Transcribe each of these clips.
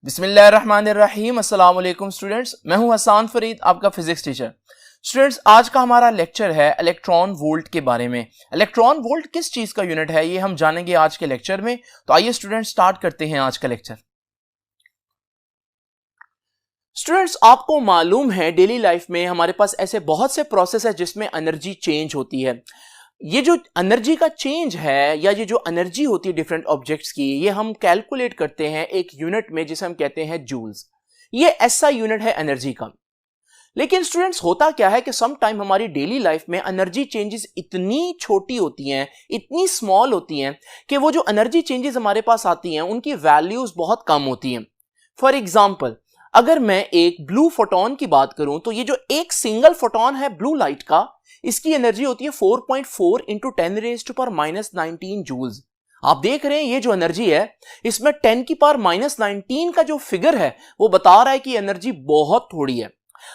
बिस्मिल्लाहिर्रहमानिर्रहीम। अस्सलाम वालेकुम स्टूडेंट्स, मैं हूं हसान फरीद, आपका फिजिक्स टीचर। स्टूडेंट्स, आज का हमारा लेक्चर है इलेक्ट्रॉन वोल्ट के बारे में। इलेक्ट्रॉन वोल्ट किस चीज का यूनिट है ये हम जानेंगे आज के लेक्चर में। तो आइए स्टूडेंट्स स्टार्ट करते हैं आज का लेक्चर। स्टूडेंट्स, आपको मालूम है डेली लाइफ में हमारे पास ऐसे बहुत से प्रोसेस है जिसमें एनर्जी चेंज होती है। ये जो एनर्जी का चेंज है या ये जो एनर्जी होती है डिफरेंट ऑब्जेक्ट्स की, ये हम कैलकुलेट करते हैं एक यूनिट में जिसे हम कहते हैं जूल्स। ये ऐसा यूनिट है एनर्जी का। लेकिन स्टूडेंट्स, होता क्या है कि सम टाइम हमारी डेली लाइफ में एनर्जी चेंजेस इतनी छोटी होती हैं, इतनी स्मॉल होती हैं कि वो जो एनर्जी चेंजेस हमारे पास आती हैं उनकी वैल्यूज बहुत कम होती हैं। फॉर एग्जाम्पल, अगर मैं एक ब्लू फोटोन की बात करूं तो ये जो एक सिंगल फोटोन है ब्लू लाइट का, इसकी एनर्जी होती है 4.4 इंटू 10⁻⁻19 जूल्स। आप देख रहे हैं ये जो एनर्जी है इसमें 10⁻⁻19 का जो फिगर है वो बता रहा है कि एनर्जी बहुत थोड़ी है।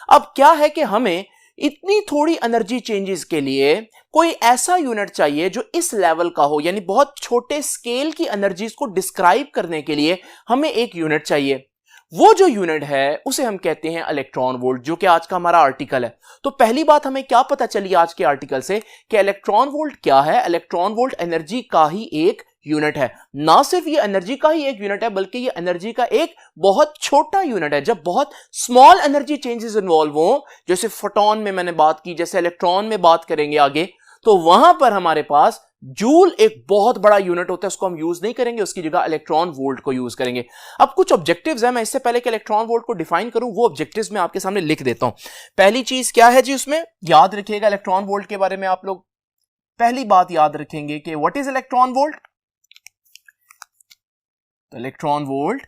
अब क्या है कि हमें इतनी थोड़ी एनर्जी चेंजेस के लिए कोई ऐसा यूनिट चाहिए जो इस लेवल का हो, यानी बहुत छोटे स्केल की एनर्जीज को डिस्क्राइब करने के लिए हमें एक यूनिट चाहिए। वो जो यूनिट है उसे हम कहते हैं इलेक्ट्रॉन वोल्ट, जो कि आज का हमारा आर्टिकल है। तो पहली बात हमें क्या पता चली आज के आर्टिकल से कि इलेक्ट्रॉन वोल्ट क्या है। इलेक्ट्रॉन वोल्ट एनर्जी का ही एक यूनिट है। ना सिर्फ ये एनर्जी का ही एक यूनिट है बल्कि ये एनर्जी का एक बहुत छोटा यूनिट है। जब बहुत स्मॉल एनर्जी चेंजेस इन्वॉल्व हो, जैसे फोटोन में मैंने बात की, जैसे इलेक्ट्रॉन में बात करेंगे आगे, तो वहां पर हमारे पास जूल एक बहुत बड़ा यूनिट होता है। उसको हम यूज नहीं करेंगे, उसकी जगह इलेक्ट्रॉन वोल्ट को यूज करेंगे। अब कुछ ऑब्जेक्टिव्स हैं, मैं इससे पहले कि इलेक्ट्रॉन वोल्ट को डिफाइन करूं वो ऑब्जेक्टिव्स मैं आपके सामने लिख देता हूं। पहली चीज क्या है जी, उसमें याद रखिएगा इलेक्ट्रॉन वोल्ट के बारे में आप लोग पहली बात याद रखेंगे कि व्हाट इज इलेक्ट्रॉन वोल्ट। तो electron volt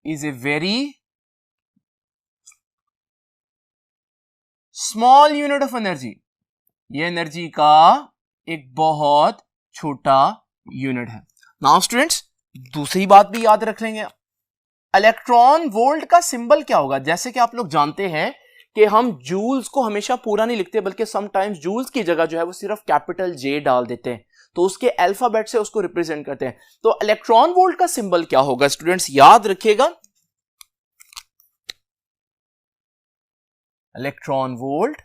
is a very small unit of energy. ये एनर्जी का एक बहुत छोटा यूनिट है। नाउ स्टूडेंट्स, दूसरी बात भी याद रख लेंगे, इलेक्ट्रॉन वोल्ट का सिंबल क्या होगा। जैसे कि आप लोग जानते हैं कि हम जूल्स को हमेशा पूरा नहीं लिखते बल्कि समटाइम्स जूल्स की जगह जो है वो सिर्फ कैपिटल जे डाल देते हैं, तो उसके अल्फाबेट से उसको रिप्रेजेंट करते हैं। तो इलेक्ट्रॉन वोल्ट का सिंबल क्या होगा स्टूडेंट्स, याद रखिएगा, electron volt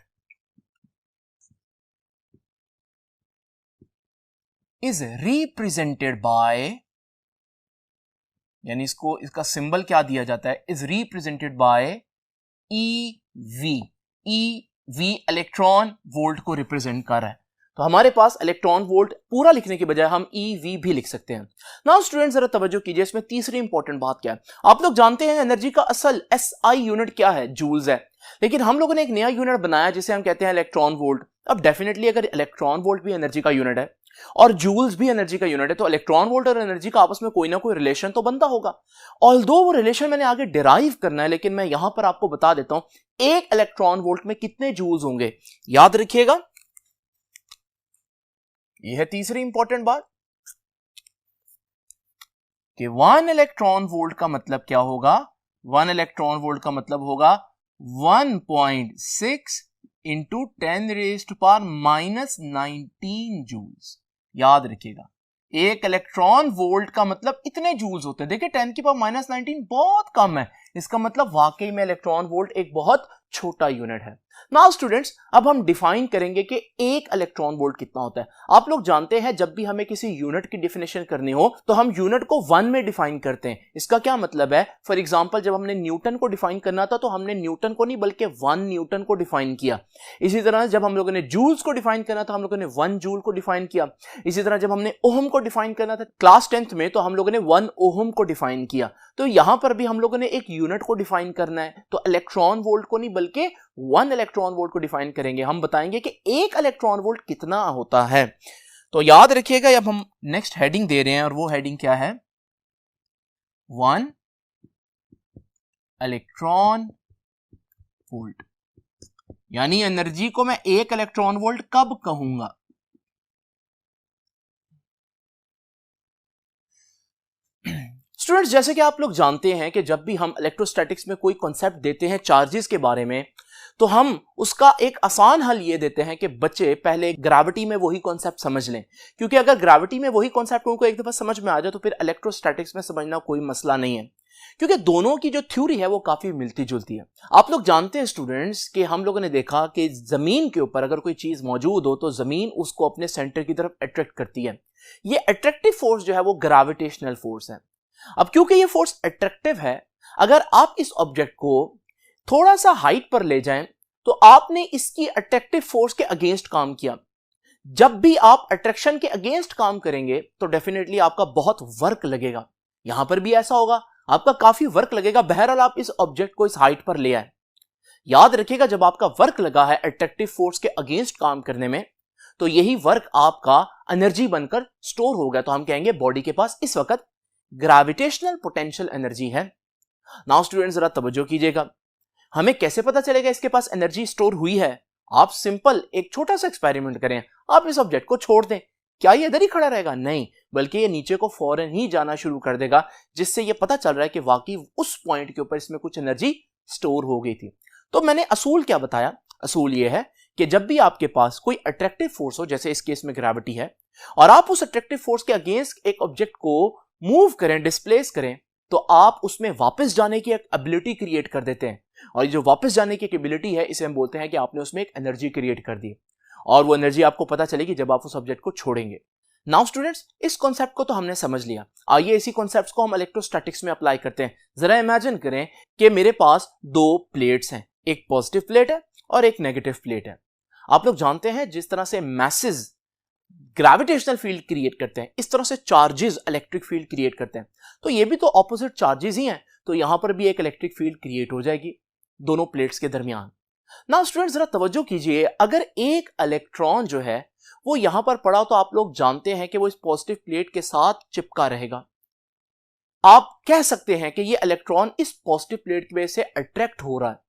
is represented by, यानी इसका सिंबल क्या दिया जाता है, is represented by EV। EV electron volt को रिप्रेजेंट कर रहा है। तो हमारे पास इलेक्ट्रॉन वोल्ट पूरा लिखने के बजाय हम EV भी लिख सकते हैं। नाउ स्टूडेंट, जरा तवज्जो कीजिए, इसमें तीसरी इंपॉर्टेंट बात क्या है। आप लोग जानते हैं एनर्जी का असल SI यूनिट क्या है, जूल्स है। लेकिन हम लोगों ने एक नया यूनिट बनाया जिसे हम कहते हैं इलेक्ट्रॉन वोल्ट। अब डेफिनेटली अगर इलेक्ट्रॉन वोल्ट भी एनर्जी का यूनिट है और जूल्स भी एनर्जी का यूनिट है, तो इलेक्ट्रॉन वोल्ट और एनर्जी का आपस में कोई ना कोई रिलेशन तो बनता होगा। ऑल्दो वो रिलेशन मैंने आगे डिराइव करना है, लेकिन मैं यहां पर आपको बता देता हूं एक इलेक्ट्रॉन वोल्ट में कितने जूल्स होंगे। याद रखिएगा, यह है तीसरी इंपॉर्टेंट बात कि 1 इलेक्ट्रॉन वोल्ट का मतलब क्या होगा। 1 इलेक्ट्रॉन वोल्ट का मतलब होगा 1.6 इंटू 10⁻⁻19 जूल्स। याद रखिएगा, एक इलेक्ट्रॉन वोल्ट का मतलब इतने जूल्स होते हैं। देखिए 10⁻⁻19 बहुत कम है, इसका मतलब वाकई में इलेक्ट्रॉन वोल्ट एक बहुत छोटा यूनिट है। नाउ स्टूडेंट्स, अब हम डिफाइन करेंगे कि एक इलेक्ट्रॉन वोल्ट कितना होता है। आप लोग जानते हैं जब भी हमें किसी यूनिट की डिफिनेशन करनी हो तो हम यूनिट को 1 में डिफाइन करते हैं। इसका क्या मतलब है, फॉर एग्जांपल जब हमने न्यूटन को डिफाइन करना था तो हमने न्यूटन को नहीं बल्कि 1 न्यूटन को डिफाइन किया। इसी तरह जब हम लोगों ने जूल्स को डिफाइन करना था हम लोगों ने 1 जूल को डिफाइन किया। इसी तरह जब हमने ओहम को डिफाइन करना था क्लास 10th में तो हम लोगों ने 1 ओहम को डिफाइन किया। तो यहां पर भी हम लोगों ने एक यूनिट को डिफाइन करना है, तो इलेक्ट्रॉन वोल्ट को नहीं बल्कि 1 इलेक्ट्रॉन वोल्ट को डिफाइन करेंगे। हम बताएंगे कि एक इलेक्ट्रॉन वोल्ट कितना होता है। तो याद रखिएगा, अब हम नेक्स्ट हेडिंग दे रहे हैं और वो हेडिंग क्या है, 1 इलेक्ट्रॉन वोल्ट। यानी एनर्जी को मैं 1 इलेक्ट्रॉन वोल्ट कब कहूंगा। स्टूडेंट्स, जैसे कि आप लोग जानते हैं कि जब भी हम इलेक्ट्रोस्टैटिक्स में कोई कॉन्सेप्ट देते हैं चार्जेस के बारे में, तो हम उसका एक आसान हल ये देते हैं कि बच्चे पहले ग्रेविटी में वही कॉन्सेप्ट समझ लें, क्योंकि अगर ग्रेविटी में वही कॉन्सेप्ट उनको एक दफा समझ में आ जाए तो फिर इलेक्ट्रोस्टैटिक्स में समझना कोई मसला नहीं है, क्योंकि दोनों की जो थ्योरी है वो काफी मिलती जुलती है। आप लोग जानते हैं स्टूडेंट्स कि हम लोगों ने देखा कि जमीन के ऊपर अगर कोई चीज मौजूद हो तो जमीन उसको अपने सेंटर की तरफ अट्रैक्ट करती है। ये अट्रैक्टिव फोर्स जो है वो ग्रेविटेशनल फोर्स है। अब क्योंकि ये फोर्स अट्रैक्टिव है, अगर आप इस ऑब्जेक्ट को थोड़ा सा हाइट पर ले जाएं तो आपने इसकी अट्रैक्टिव फोर्स के अगेंस्ट काम किया। जब भी आप अट्रैक्शन के अगेंस्ट काम करेंगे तो डेफिनेटली आपका बहुत वर्क लगेगा। यहां पर भी ऐसा होगा, आपका काफी वर्क लगेगा। बहरहाल आप इस ऑब्जेक्ट को इस हाइट पर ले आए। याद रखिएगा, जब आपका वर्क लगा है अट्रैक्टिव फोर्स के अगेंस्ट काम करने में, तो यही वर्क आपका एनर्जी बनकर स्टोर हो गया। तो हम कहेंगे बॉडी के पास इस वक्त ग्रेविटेशनल पोटेंशियल एनर्जी है। नाउ स्टूडेंट्स जरा तवज्जो कीजिएगा, हमें कैसे पता चलेगा इसके पास एनर्जी स्टोर हुई है? आप सिंपल एक छोटा सा एक्सपेरिमेंट करें। आप इस ऑब्जेक्ट को छोड़ दें, क्या ये इधर ही खड़ा रहेगा? नहीं, बल्कि ये नीचे को फौरन ही जाना शुरू कर देगा, जिससे ये पता चल रहा है कि वाकई उस पॉइंट के ऊपर इसमें कुछ एनर्जी स्टोर हो गई थी। तो मैंने असूल क्या बताया? असूल ये है कि जब भी आपके पास कोई अट्रैक्टिव फोर्स हो, जैसे इस केस में ग्रेविटी है, और आप उस अट्रैक्टिव फोर्स के अगेंस्ट एक ऑब्जेक्ट को मूव करें, डिस्प्लेस करें, तो आप उसमें वापस जाने की एक एबिलिटी क्रिएट कर देते हैं। और ये जो वापस जाने की एबिलिटी है, इसे हम बोलते हैं कि आपने उसमें एक एनर्जी क्रिएट कर दी, और वो एनर्जी आपको पता चलेगी जब आप उस ऑब्जेक्ट को छोड़ेंगे। नाउ स्टूडेंट्स, इस कॉन्सेप्ट को तो हमने समझ लिया। आइए इसी कॉन्सेप्ट्स को हम इलेक्ट्रोस्टैटिक्स में अप्लाई करते हैं। जरा इमेजिन करें कि मेरे पास दो प्लेट्स हैं, एक पॉजिटिव प्लेट है और एक नेगेटिव प्लेट है। आप लोग जानते हैं जिस तरह से मैसेज ग्रेविटेशनल फील्ड क्रिएट करते हैं, इस तरह से चार्जेस इलेक्ट्रिक फील्ड क्रिएट करते हैं। तो ये भी तो ऑपोजिट चार्जेस ही हैं, तो यहां पर भी एक इलेक्ट्रिक फील्ड क्रिएट हो जाएगी दोनों प्लेट्स के दरमियान। नाउ स्टूडेंट्स जरा तवज्जो कीजिए, अगर एक इलेक्ट्रॉन जो है वो यहां पर पड़ा तो आप लोग जानते हैं कि वो इस पॉजिटिव प्लेट के साथ चिपका रहेगा। आप कह सकते हैं कि ये इलेक्ट्रॉन इस पॉजिटिव प्लेट की वजह से अट्रैक्ट हो रहा है,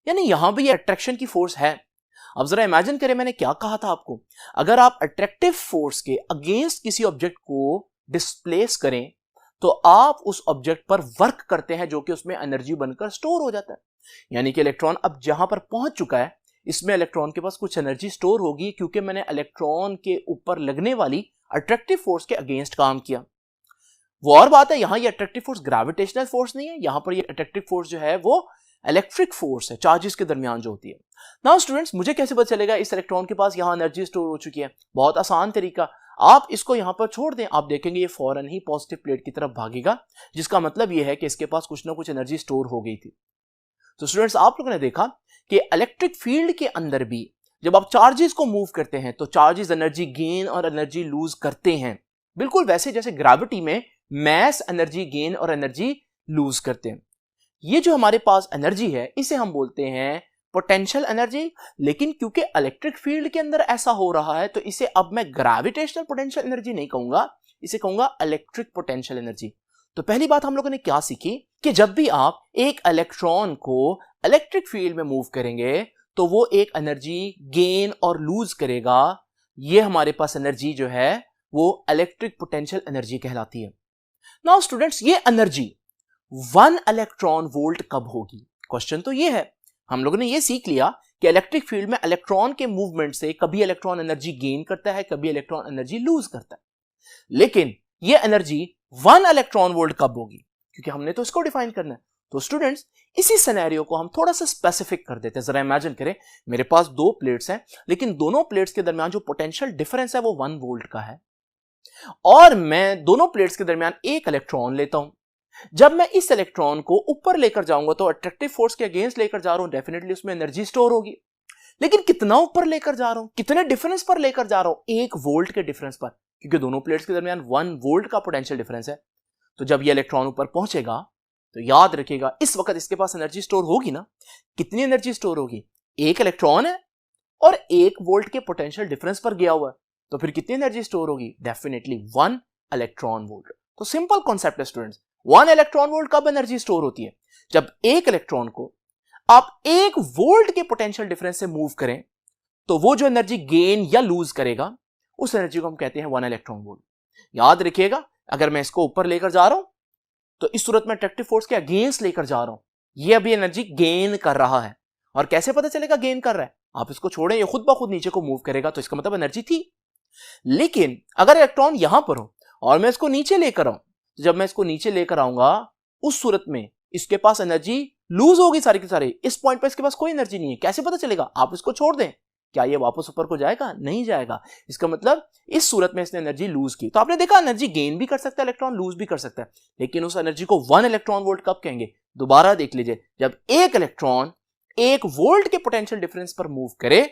यानी यहां भी ये अट्रैक्शन की फोर्स है। अब जरा इमेजिन करें, मैंने क्या कहा था आपको, अगर आप अट्रैक्टिव फोर्स के अगेंस्ट किसी ऑब्जेक्ट को डिस्प्लेस करें तो आप उस ऑब्जेक्ट पर वर्क करते हैं, जो कि उसमें एनर्जी बनकर स्टोर हो जाता है। यानी कि इलेक्ट्रॉन अब जहां पर पहुंच चुका है, इसमें इलेक्ट्रॉन के पास कुछ एनर्जी स्टोर होगी, क्योंकि मैंने इलेक्ट्रॉन के ऊपर लगने वाली अट्रैक्टिव फोर्स के अगेंस्ट काम किया। वो और बात है, यहां ये अट्रैक्टिव फोर्स ग्रेविटेशनल फोर्स नहीं है, यहां पर ये अट्रैक्टिव फोर्स जो है वो इलेक्ट्रिक फोर्स है, चार्जेस के दरमियान जो होती है। नाउ स्टूडेंट्स, मुझे कैसे पता चलेगा इस इलेक्ट्रॉन के पास यहां एनर्जी स्टोर हो चुकी है? बहुत आसान तरीका, आप इसको यहां पर छोड़ दें, आप देखेंगे ये फौरन ही पॉजिटिव प्लेट की तरफ भागेगा, जिसका मतलब ये है कि इसके पास कुछ ना कुछ एनर्जी स्टोर हो गई थी। तो स्टूडेंट्स, आप लोगों ने देखा कि इलेक्ट्रिक फील्ड के अंदर भी जब आप चार्जेस को मूव करते हैं तो चार्जेस एनर्जी गेन और एनर्जी लूज करते हैं, बिल्कुल वैसे जैसे ग्रेविटी में मैस एनर्जी गेन और एनर्जी लूज करते हैं। ये जो हमारे पास एनर्जी है, इसे हम बोलते हैं पोटेंशियल एनर्जी। लेकिन क्योंकि इलेक्ट्रिक फील्ड के अंदर ऐसा हो रहा है, तो इसे अब मैं ग्रेविटेशनल पोटेंशियल एनर्जी नहीं कहूंगा, इसे कहूंगा इलेक्ट्रिक पोटेंशियल एनर्जी। तो पहली बात हम लोगों ने क्या सीखी कि जब भी आप एक इलेक्ट्रॉन को इलेक्ट्रिक फील्ड में मूव करेंगे तो वो एक एनर्जी गेन और लूज करेगा। ये हमारे पास एनर्जी जो है वो इलेक्ट्रिक पोटेंशियल एनर्जी कहलाती है। नाउ स्टूडेंट्स, ये एनर्जी 1 इलेक्ट्रॉन वोल्ट कब होगी? क्वेश्चन तो ये है। हम लोगों ने ये सीख लिया कि इलेक्ट्रिक फील्ड में इलेक्ट्रॉन के मूवमेंट से कभी इलेक्ट्रॉन एनर्जी गेन करता है, कभी इलेक्ट्रॉन एनर्जी लूज करता है। लेकिन ये एनर्जी 1 इलेक्ट्रॉन वोल्ट कब होगी? क्योंकि हमने तो इसको डिफाइन करना है। तो स्टूडेंट्स, इसी सिनेरियो को हम थोड़ा सा स्पेसिफिक कर देते हैं। जरा इमेजिन करें, मेरे पास दो प्लेट्स हैं, लेकिन दोनों प्लेट्स के दरमियान जो पोटेंशियल डिफरेंस है वो 1 वोल्ट का है, और मैं दोनों प्लेट्स के दरमियान एक इलेक्ट्रॉन लेता हूं। जब मैं इस इलेक्ट्रॉन को ऊपर लेकर जाऊंगा तो अट्रैक्टिव फोर्स के अगेंस्ट लेकर जा रहा हूं, डेफिनेटली उसमें एनर्जी स्टोर होगी। लेकिन कितना ऊपर लेकर जा रहा हूं, कितने डिफरेंस पर लेकर जा रहा हूं? 1 वोल्ट के डिफरेंस पर, क्योंकि दोनों प्लेट्स के दरमियान 1 वोल्ट का पोटेंशियल डिफरेंस है। तो जब ये इलेक्ट्रॉन ऊपर पहुंचेगा तो याद रखिएगा, इस वक्त इसके पास एनर्जी स्टोर होगी ना। कितनी एनर्जी स्टोर होगी? 1 इलेक्ट्रॉन है और 1 वोल्ट के पोटेंशियल डिफरेंस पर गया हुआ है, तो फिर कितनी एनर्जी स्टोर होगी? Definitely 1 electron volt. तो सिंपल कॉन्सेप्ट है स्टूडेंट्स, 1 इलेक्ट्रॉन वोल्ट कब एनर्जी स्टोर होती है? जब एक इलेक्ट्रॉन को आप 1 वोल्ट के पोटेंशियल डिफरेंस से मूव करें, तो वो जो एनर्जी गेन या लूज करेगा, उस एनर्जी को हम कहते हैं 1 इलेक्ट्रॉन वोल्ट। याद रखिएगा, अगर मैं इसको ऊपर लेकर जा रहा हूं तो इस सूरत में अट्रैक्टिव फोर्स के अगेंस्ट लेकर जा रहा हूं, ये अभी एनर्जी गेन कर रहा है, और कैसे पता चलेगा गेन कर रहा है? आप इसको छोड़ें, ये खुद ब खुद नीचे को मूव करेगा, तो इसका मतलब एनर्जी थी। लेकिन अगर इलेक्ट्रॉन यहां पर हो और मैं इसको नीचे लेकर आऊं, तो जब मैं इसको नीचे लेकर आऊंगा उस सूरत में इसके पास एनर्जी लूज होगी सारी की सारी। इस पॉइंट पर इसके पास कोई एनर्जी नहीं है। कैसे पता चलेगा? आप इसको छोड़ दें, क्या ये वापस ऊपर को जाएगा? नहीं जाएगा। इसका मतलब इस सूरत में इसने एनर्जी लूज की। तो आपने देखा एनर्जी गेन भी कर सकता है इलेक्ट्रॉन, लूज भी कर सकता है, लेकिन उस एनर्जी को 1 इलेक्ट्रॉन वोल्ट कब कहेंगे? दोबारा देख लीजिए, जब एक इलेक्ट्रॉन 1 वोल्ट के पोटेंशियल डिफरेंस पर मूव करे,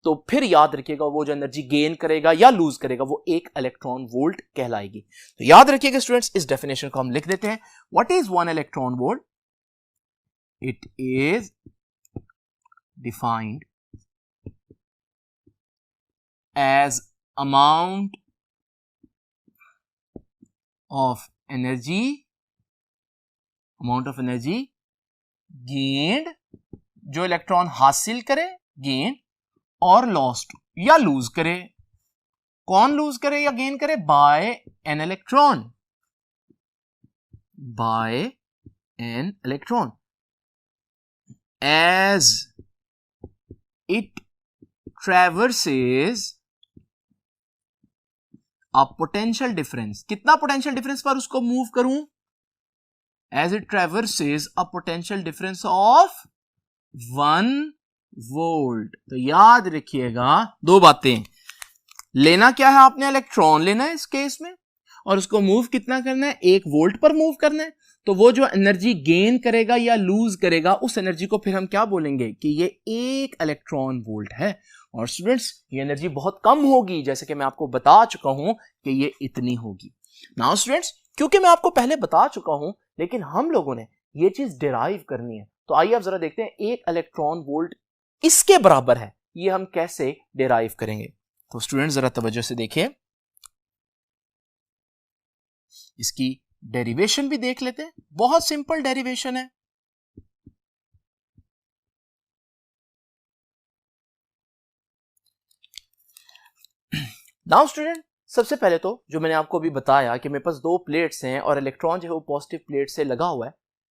तो फिर याद रखिएगा वो जो एनर्जी गेन करेगा या लूज करेगा वो 1 इलेक्ट्रॉन वोल्ट कहलाएगी। तो याद रखिएगा स्टूडेंट्स, इस डेफिनेशन को हम लिख देते हैं। What is 1 electron volt? It is defined as amount of energy gained, जो इलेक्ट्रॉन हासिल करे, गेन, और लॉस्ट या लूज करे। कौन लूज करे या गेन करे? By an electron, as it traverses a potential difference। कितना पोटेंशियल डिफरेंस पर उसको मूव करूं? as it traverses a potential difference of 1 volt. तो याद रखिएगा दो बातें, लेना क्या है आपने? इलेक्ट्रॉन लेना है इस केस में, और उसको मूव कितना करना है? 1 वोल्ट पर मूव करना है। तो वो जो एनर्जी गेन करेगा या लूज करेगा उस एनर्जी को फिर हम क्या बोलेंगे? कि ये 1 इलेक्ट्रॉन वोल्ट है। और स्टूडेंट्स, ये एनर्जी बहुत कम होगी, जैसे कि मैं आपको बता चुका हूं कि ये इतनी होगी। नाउ स्टूडेंट्स, क्योंकि मैं आपको पहले बता चुका हूं, लेकिन हम लोगों ने ये चीज डिराइव करनी है, तो आइए अब जरा देखते हैं 1 इलेक्ट्रॉन वोल्ट इसके बराबर है, ये हम कैसे डिराइव करेंगे। तो स्टूडेंट्स जरा तवज्जो से देखिए, इसकी डेरिवेशन भी देख लेते हैं। बहुत सिंपल डेरिवेशन है। नाउ स्टूडेंट, सबसे पहले तो जो मैंने आपको अभी बताया कि मेरे पास 2 प्लेट्स हैं और इलेक्ट्रॉन जो है वो पॉजिटिव प्लेट से लगा हुआ है,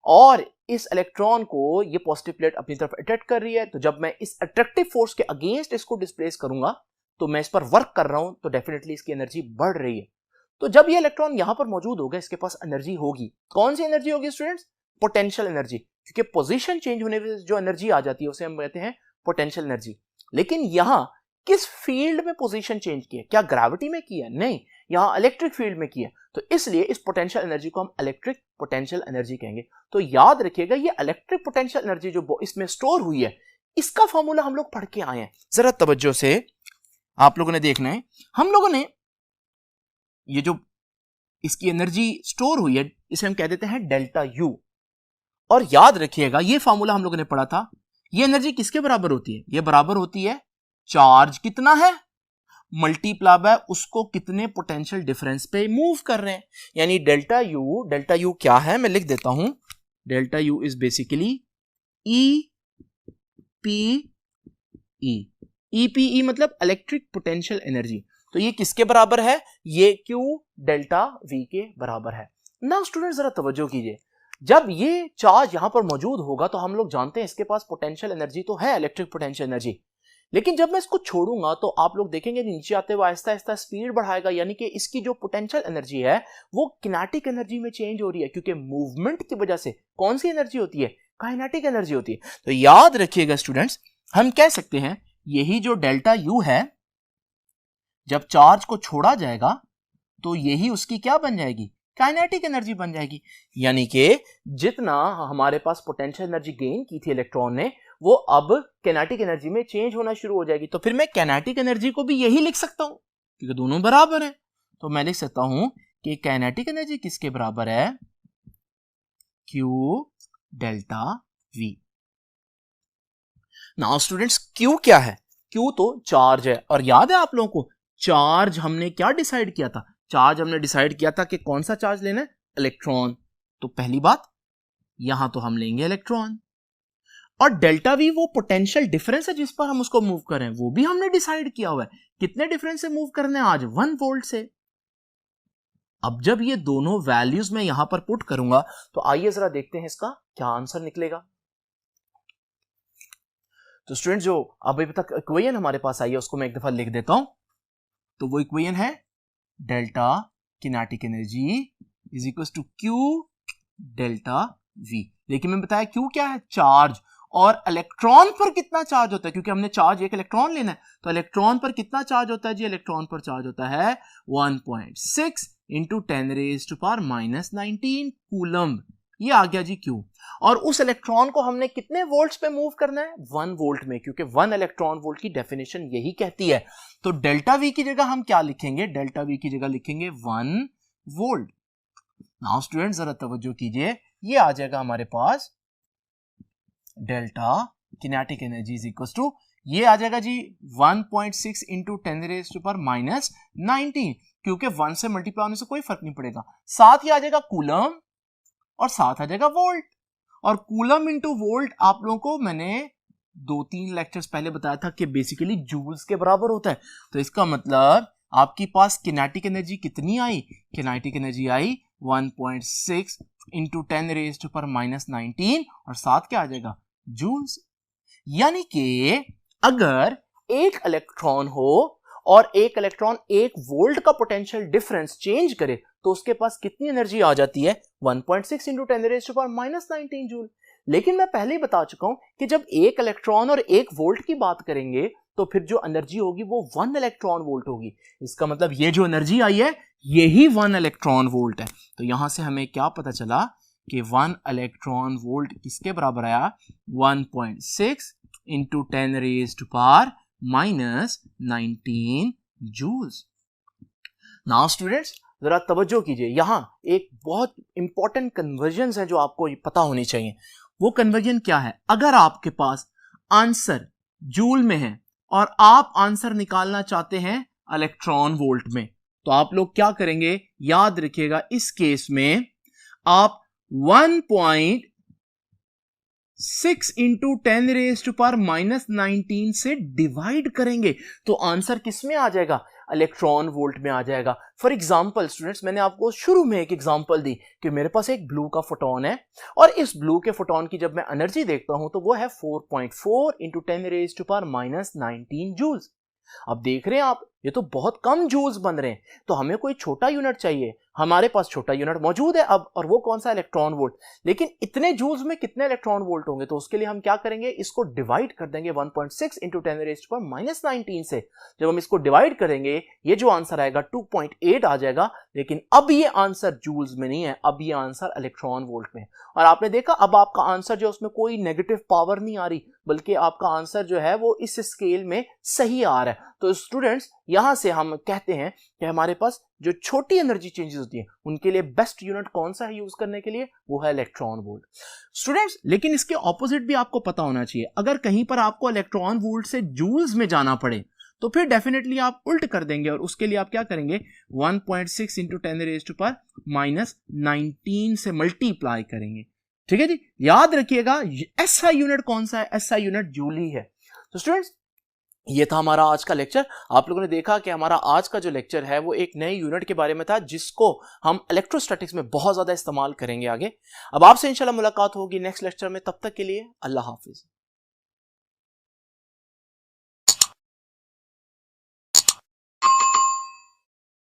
और इस इलेक्ट्रॉन को ये पॉजिटिव प्लेट अपनी तरफ अट्रैक्ट कर रही है। तो जब मैं इस अट्रैक्टिव फोर्स के अगेंस्ट इसको डिस्प्लेस करूंगा, तो मैं इस पर वर्क कर रहा हूं, तो डेफिनेटली इसकी एनर्जी बढ़ रही है। तो जब ये इलेक्ट्रॉन यहां पर मौजूद होगा, इसके पास एनर्जी होगी। कौन सी एनर्जी होगी स्टूडेंट्स? पोटेंशियल एनर्जी, क्योंकि पोजीशन चेंज होने से जो एनर्जी आ जाती है उसे हम कहते हैं पोटेंशियल एनर्जी। लेकिन यहां किस फील्ड में पोजीशन चेंज की है? क्या ग्रेविटी में की है? नहीं, यहां इलेक्ट्रिक फील्ड में की है। तो इसलिए इस पोटेंशियल एनर्जी को हम इलेक्ट्रिक पोटेंशियल एनर्जी कहेंगे। तो याद रखिएगा, ये इलेक्ट्रिक पोटेंशियल एनर्जी जो इसमें स्टोर हुई है, इसका फॉर्मूला हम लोग पढ़ के आए हैं। जरा तवज्जो से आप लोगों ने देखना है। हम लोगों ने ये जो इसकी एनर्जी स्टोर हुई है, इसे हम कह देते हैं डेल्टा यू। और याद रखिएगा, ये फॉर्मूला हम लोगों ने पढ़ा था। ये एनर्जी किसके बराबर होती है? ये बराबर होती है चार्ज कितना है मल्टीप्लाई बाय उसको कितने पोटेंशियल डिफरेंस पे मूव कर रहे हैं। यानी डेल्टा यू क्या है? मैं लिख देता हूं। Delta U is basically E P E मतलब इलेक्ट्रिक पोटेंशियल एनर्जी। तो ये किसके बराबर है? ये क्यू डेल्टा वी के बराबर है। नाउ स्टूडेंट जरा तवज्जो कीजिए, जब ये चार्ज यहां पर मौजूद होगा तो हम लोग जानते हैं इसके पास पोटेंशियल एनर्जी तो है, इलेक्ट्रिक पोटेंशियल एनर्जी। लेकिन जब मैं इसको छोड़ूंगा तो आप लोग देखेंगे नीचे आते हुए आहिस्ता आहिस्ता स्पीड बढ़ाएगा, यानी कि इसकी जो पोटेंशियल एनर्जी है वो किनेटिक एनर्जी में चेंज हो रही है, क्योंकि मूवमेंट की वजह से कौन सी एनर्जी होती है? काइनेटिक एनर्जी होती है। तो याद रखिएगा स्टूडेंट्स, हम कह सकते हैं यही जो डेल्टा यू है, जब चार्ज को छोड़ा जाएगा तो यही उसकी क्या बन जाएगी? काइनेटिक एनर्जी बन जाएगी। यानी कि जितना हमारे पास पोटेंशियल एनर्जी गेन की थी इलेक्ट्रॉन ने, वो अब काइनेटिक एनर्जी में चेंज होना शुरू हो जाएगी। तो फिर मैं काइनेटिक एनर्जी को भी यही लिख सकता हूं, क्योंकि दोनों बराबर हैं। तो मैं लिख सकता हूं कि काइनेटिक एनर्जी किसके बराबर है? Q delta we. Now students, Q क्या है? क्यू तो चार्ज है। और याद है आप लोगों को, चार्ज हमने क्या डिसाइड किया था? चार्ज हमने डिसाइड किया था कि कौन सा चार्ज लेना है? इलेक्ट्रॉन। तो पहली बात, यहां तो हम लेंगे इलेक्ट्रॉन। और डेल्टा वी वो पोटेंशियल डिफरेंस है जिस पर हम उसको मूव करें, वो भी हमने डिसाइड किया हुआ है। कितने डिफरेंस से मूव करने हैं आज? 1 वोल्ट से। अब जब ये दोनों वैल्यूज मैं यहां पर पुट करूंगा, तो आइए जरा देखते हैं इसका क्या आंसर निकलेगा। तो स्टूडेंट जो अभी तक इक्वेशन हमारे पास आई है उसको मैं एक दफा लिख देता हूं। तो वो इक्वेशन है delta kinetic energy is equal to Q delta V. लेकिन मैं बताया क्यू क्या है, चार्ज, और इलेक्ट्रॉन पर कितना चार्ज होता है, क्योंकि हमने चार्ज एक इलेक्ट्रॉन लेना है, तो इलेक्ट्रॉन पर कितना चार्ज होता है जी, इलेक्ट्रॉन पर चार्ज होता है 1.6 इंटू 10⁻⁻19 कूलम्ब। ये आ गया जी क्यू। और उस इलेक्ट्रॉन को हमने कितने वोल्ट्स पे मूव करना है, 1 वोल्ट में, क्योंकि 1 इलेक्ट्रॉन वोल्ट की डेफिनेशन यही कहती है। तो डेल्टा वी की जगह हम क्या लिखेंगे, डेल्टा वी की जगह लिखेंगे 1 वोल्ट। नाउ स्टूडेंट जरा तवज्जो कीजिए, ये आ जाएगा हमारे पास delta kinetic energy is equal to, ये आ जाएगा जी 1.6 इंटू 10⁻⁹, क्योंकि 1 से मल्टीप्लाई होने से कोई फर्क नहीं पड़ेगा। साथ ही आ जाएगा कूलम और साथ आ जाएगा वोल्ट। और कूलम इंटू वोल्ट आप लोगों को मैंने 2-3 लेक्चर्स पहले बताया था कि बेसिकली जूल्स के बराबर होता है। तो इसका मतलब आपके पास किनेटिक एनर्जी कितनी आई, किनेटिक एनर्जी आई 1.6 इंटू 10⁻⁻19 और साथ क्या आ जाएगा, जूल्स। यानी कि अगर एक इलेक्ट्रॉन हो और एक इलेक्ट्रॉन 1 वोल्ट का पोटेंशियल डिफरेंस चेंज करे तो उसके पास कितनी एनर्जी आ जाती है, 1.6 इंटू 10⁻⁻19 जूल। लेकिन मैं पहले ही बता चुका हूं कि जब एक इलेक्ट्रॉन और 1 वोल्ट की बात करेंगे तो फिर जो एनर्जी होगी वो 1 इलेक्ट्रॉन वोल्ट होगी। इसका मतलब ये जो एनर्जी आई है यही 1 इलेक्ट्रॉन वोल्ट है। तो यहां से हमें क्या पता चला कि 1 इलेक्ट्रॉन वोल्ट किसके बराबर आया, 1.6 इंटू 10⁻⁻19 जूल्स। नाउ स्टूडेंट्स जरा तवज्जो कीजिए, यहां एक बहुत इंपॉर्टेंट कन्वर्जन है जो आपको पता होनी चाहिए। वो कन्वर्जन क्या है, अगर आपके पास आंसर जूल में है और आप आंसर निकालना चाहते हैं इलेक्ट्रॉन वोल्ट में, तो आप लोग क्या करेंगे, याद रखिएगा इस केस में आप 1.6 इंटू 10⁻⁻19 से डिवाइड करेंगे तो आंसर किस में आ जाएगा, इलेक्ट्रॉन वोल्ट में आ जाएगा। फॉर एग्जाम्पल स्टूडेंट्स, मैंने आपको शुरू में एक एग्जाम्पल दी कि मेरे पास एक ब्लू का फोटोन है और इस ब्लू के फोटोन की जब मैं एनर्जी देखता हूं तो वो है 4.4 इंटू 10⁻⁻19 जूल्स। अब देख रहे हैं आप, ये तो बहुत कम जूल्स बन रहे हैं, तो हमें कोई छोटा यूनिट चाहिए। हमारे पास छोटा यूनिट मौजूद है अब, और वो कौन सा, इलेक्ट्रॉन वोल्ट। लेकिन इतने जूल्स में कितने इलेक्ट्रॉन वोल्ट होंगे, तो उसके लिए हम क्या करेंगे, इसको डिवाइड कर देंगे 1.6 इंटू 10⁻⁻19 से। जब हम इसको डिवाइड करेंगे ये जो आंसर आएगा 2.8 आ जाएगा। लेकिन अब ये आंसर जूल्स में नहीं है, अब ये आंसर इलेक्ट्रॉन वोल्ट में। और आपने देखा अब आपका आंसर जो उसमें कोई नेगेटिव पावर नहीं आ रही, बल्कि आपका आंसर जो है वो इस स्केल में सही आ रहा है। तो स्टूडेंट्स यहां से हम कहते हैं कि हमारे पास जो छोटी एनर्जी चेंजेस होती है उनके लिए बेस्ट यूनिट कौन सा है यूज करने के लिए, वो है इलेक्ट्रॉन वोल्ट स्टूडेंट्स। लेकिन इसके ऑपोजिट भी आपको पता होना चाहिए, अगर कहीं पर आपको इलेक्ट्रॉन वोल्ट से जूल्स में जाना पड़े तो फिर डेफिनेटली आप उल्ट कर देंगे और उसके लिए आप क्या करेंगे, 1.6 इंटू 10⁻⁻19 से मल्टीप्लाई करेंगे। ठीक है जी, याद रखिएगा ऐसा यूनिट कौन सा है, ऐसा यूनिट जूल ही है। तो स्टूडेंट्स ये था हमारा आज का लेक्चर। आप लोगों ने देखा कि हमारा आज का जो लेक्चर है वो एक नए यूनिट के बारे में था जिसको हम इलेक्ट्रोस्टैटिक्स में बहुत ज्यादा इस्तेमाल करेंगे आगे। अब आपसे इंशाल्लाह मुलाकात होगी नेक्स्ट लेक्चर में, तब तक के लिए अल्लाह हाफिज।